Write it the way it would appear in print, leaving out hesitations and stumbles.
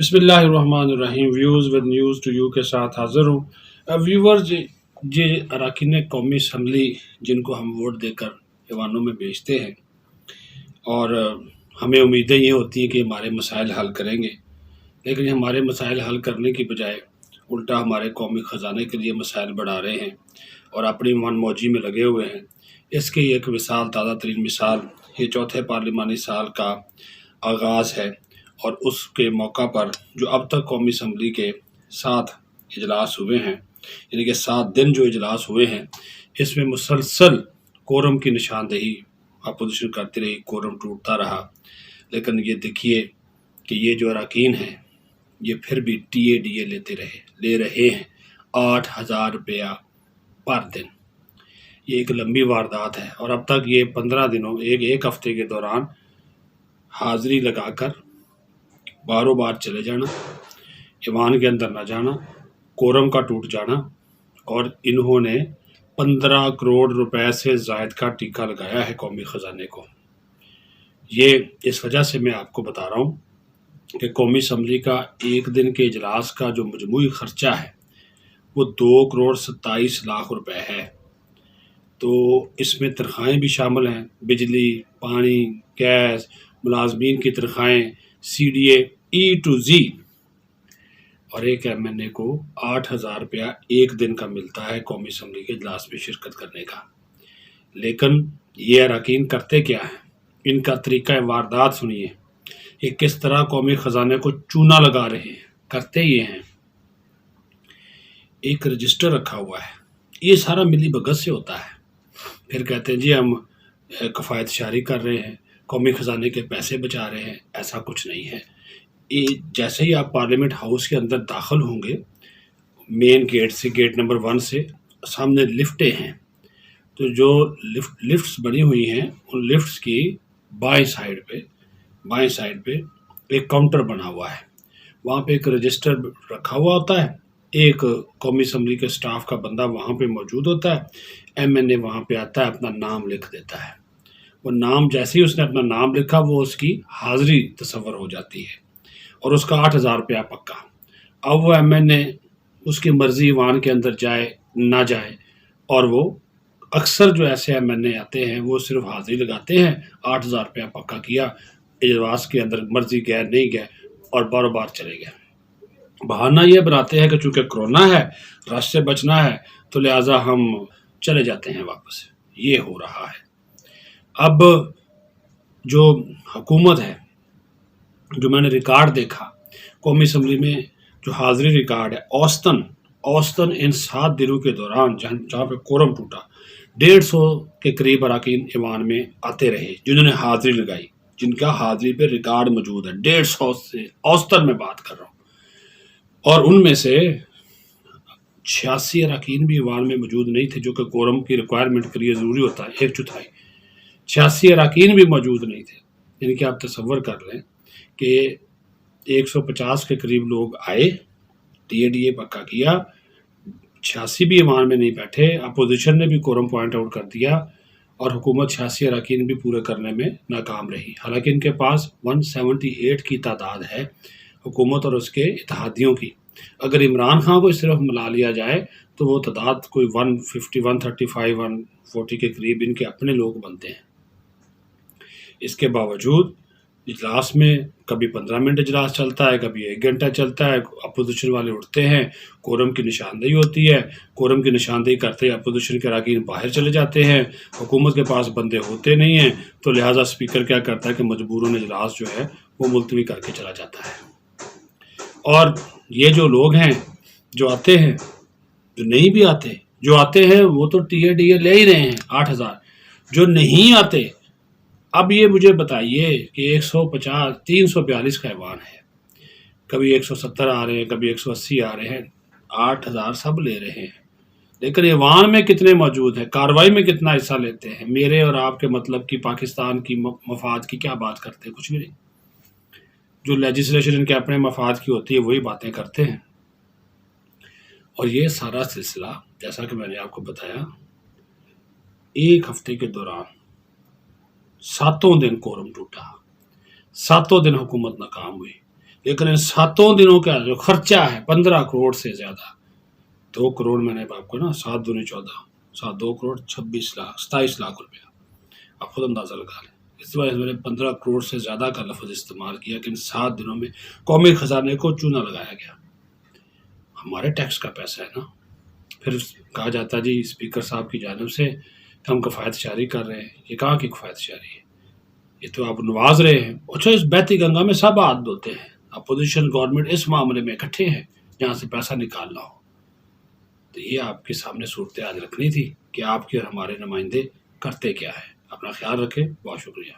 بسم اللہ الرحمن الرحیم views with news to you کے ساتھ حاضر ہوں۔ ویورز، یہ اراکین قومی اسمبلی جن کو ہم ووٹ دے کر ایوانوں میں بھیجتے ہیں اور ہمیں امیدیں یہ ہوتی ہیں کہ ہمارے مسائل حل کریں گے، لیکن ہمارے مسائل حل کرنے کی بجائے الٹا ہمارے قومی خزانے کے لیے مسائل بڑھا رہے ہیں اور اپنی من موجی میں لگے ہوئے ہیں۔ اس کی ایک مثال، تازہ ترین مثال، یہ چوتھے پارلیمانی سال کا آغاز ہے اور اس کے موقع پر جو اب تک قومی اسمبلی کے 7 اجلاس ہوئے ہیں، یعنی کہ 7 دن جو اجلاس ہوئے ہیں، اس میں مسلسل کورم کی نشاندہی اپوزیشن کرتی رہی، کورم ٹوٹتا رہا۔ لیکن یہ دیکھیے کہ یہ جو اراکین ہیں یہ پھر بھی ٹی اے لے رہے ہیں 8,000 روپیہ پر دن۔ یہ ایک لمبی واردات ہے اور اب تک یہ 15 دنوں ایک ہفتے کے دوران حاضری لگا کر باروں بار چلے جانا، ایوان کے اندر نہ جانا، کورم کا ٹوٹ جانا، اور انہوں نے 15 کروڑ روپے سے زائد کا ٹیکہ لگایا ہے قومی خزانے کو۔ یہ اس وجہ سے میں آپ کو بتا رہا ہوں کہ قومی اسمبلی کا ایک دن کے اجلاس کا جو مجموعی خرچہ ہے وہ 2 کروڑ 27 لاکھ روپے ہے۔ تو اس میں تنخواہیں بھی شامل ہیں، بجلی، پانی، گیس، ملازمین کی تنخواہیں، CDA ٹو Z، اور ایک MNA کو 8,000 روپیہ ایک دن کا ملتا ہے قومی اسمبلی کے اجلاس میں شرکت کرنے کا۔ لیکن یہ اراکین کرتے کیا ہیں؟ ان کا طریقہ واردات سنیے، یہ کس طرح قومی خزانے کو چونا لگا رہے ہیں۔ کرتے یہ ہیں، ایک رجسٹر رکھا ہوا ہے، یہ سارا ملی بھگت سے ہوتا ہے، پھر کہتے ہیں جی ہم کفایت شاری کر رہے ہیں، قومی خزانے کے پیسے بچا رہے ہیں۔ ایسا کچھ نہیں ہے۔ جیسے ہی آپ پارلیمنٹ ہاؤس کے اندر داخل ہوں گے، مین گیٹ سے، گیٹ نمبر 1 سے، سامنے لفٹیں ہیں، تو جو لفٹس بنی ہوئی ہیں ان لفٹس کی بائیں سائڈ پہ ایک کاؤنٹر بنا ہوا ہے، وہاں پہ ایک رجسٹر رکھا ہوا ہوتا ہے، ایک قومی اسمبلی کے سٹاف کا بندہ وہاں پہ موجود ہوتا ہے، MNA وہاں پہ آتا ہے، اپنا نام لکھ دیتا ہے۔ وہ نام جیسے ہی اس نے اپنا نام لکھا، وہ اس کی حاضری تصور ہو جاتی ہے اور اس کا 8,000 روپیہ پکا۔ اب وہ MNA اس کی مرضی ایوان کے اندر جائے نہ جائے، اور وہ اکثر جو ایسے MNA آتے ہیں وہ صرف حاضری لگاتے ہیں، 8,000 روپیہ پکا کیا، اجلاس کے اندر مرضی گئے نہیں گئے اور باروں بار چلے گئے۔ بہانہ یہ بناتے ہیں کہ چونکہ کرونا ہے، رش سے بچنا ہے، تو لہٰذا ہم چلے جاتے ہیں واپس۔ یہ ہو رہا ہے۔ اب جو حکومت ہے، جو میں نے ریکارڈ دیکھا قومی اسمبلی میں، جو حاضری ریکارڈ ہے، اوسطاً ان 7 دنوں کے دوران جہاں پہ کورم ٹوٹا، 150 کے قریب اراکین ایوان میں آتے رہے جنہوں نے حاضری لگائی، جن کا حاضری پہ ریکارڈ موجود ہے، 150 سے اوسطاً میں بات کر رہا ہوں، اور ان میں سے 86 اراکین بھی ایوان میں موجود نہیں تھے، جو کہ کورم کی ریکوائرمنٹ کے لیے ضروری ہوتا ہے، 1/4۔ 86 اراکین بھی موجود نہیں تھے، یعنی کہ آپ تصور کر لیں کہ 150 کے قریب لوگ آئے، DA پکا کیا، 86 بھی ایوان میں نہیں بیٹھے، اپوزیشن نے بھی کورم پوائنٹ آؤٹ کر دیا، اور حکومت 86 اراکین بھی پورے کرنے میں ناکام رہی۔ حالانکہ ان کے پاس 178 کی تعداد ہے حکومت اور اس کے اتحادیوں کی۔ اگر عمران خان کو صرف ملا لیا جائے تو وہ تعداد کوئی 150، 135، 140 کے قریب ان کے اپنے لوگ بنتے ہیں۔ اس کے باوجود اجلاس میں کبھی 15 منٹ اجلاس چلتا ہے، کبھی 1 گھنٹہ چلتا ہے، اپوزیشن والے اٹھتے ہیں، کورم کی نشاندہی ہوتی ہے، کورم کی نشاندہی کرتے ہی اپوزیشن کے اراکین باہر چلے جاتے ہیں، حکومت کے پاس بندے ہوتے نہیں ہیں، تو لہٰذا اسپیکر کیا کرتا ہے کہ مجبوراً اجلاس جو ہے وہ ملتوی کر کے چلا جاتا ہے۔ اور یہ جو لوگ ہیں جو آتے ہیں، جو نہیں بھی آتے، جو آتے ہیں وہ تو ٹی اے لے ہی رہے ہیں 8,000، جو نہیں آتے، اب یہ مجھے بتائیے کہ 150، 342 کا ایوان ہے، کبھی 170 آ رہے ہیں، کبھی 180 آ رہے ہیں، 8,000 سب لے رہے ہیں، لیکن ایوان میں کتنے موجود ہیں، کارروائی میں کتنا حصہ لیتے ہیں؟ میرے اور آپ کے مطلب کی، پاکستان کی مفاد کی کیا بات کرتے ہیں؟ کچھ بھی نہیں۔ جو لیجسلیشن ان کے اپنے مفاد کی ہوتی ہے وہی باتیں کرتے ہیں۔ اور یہ سارا سلسلہ، جیسا کہ میں نے آپ کو بتایا، ایک ہفتے کے دوران 7 دن کورم ٹوٹا، 7 دن حکومت ناکام ہوئی، لیکن ان 7 دنوں کا جو خرچہ ہے 15 کروڑ سے زیادہ، 2 کروڑ میں نے آپ کو نا 7 دونی 14، 2 کروڑ 26 لاکھ 27 لاکھ روپیہ، آپ خود اندازہ لگا لیں۔ اس وجہ سے میں نے 15 کروڑ سے زیادہ کا لفظ استعمال کیا کہ ان 7 دنوں میں قومی خزانے کو چونا لگایا گیا۔ ہمارے ٹیکس کا پیسہ ہے نا۔ پھر کہا جاتا جی اسپیکر صاحب کی جانب سے کہ ہم کفایت جاری کر رہے ہیں، یہ کہاں کی کفایت جاری ہے؟ یہ تو آپ نواز رہے ہیں۔ اچھا اس بیتی گنگا میں سب ہاتھ دھوتے ہیں، اپوزیشن گورنمنٹ اس معاملے میں اکٹھے ہیں جہاں سے پیسہ نکالنا ہو، تو یہ آپ کے سامنے صورتحال رکھنی تھی کہ آپ کے اور ہمارے نمائندے کرتے کیا ہے۔ اپنا خیال رکھیں، بہت شکریہ۔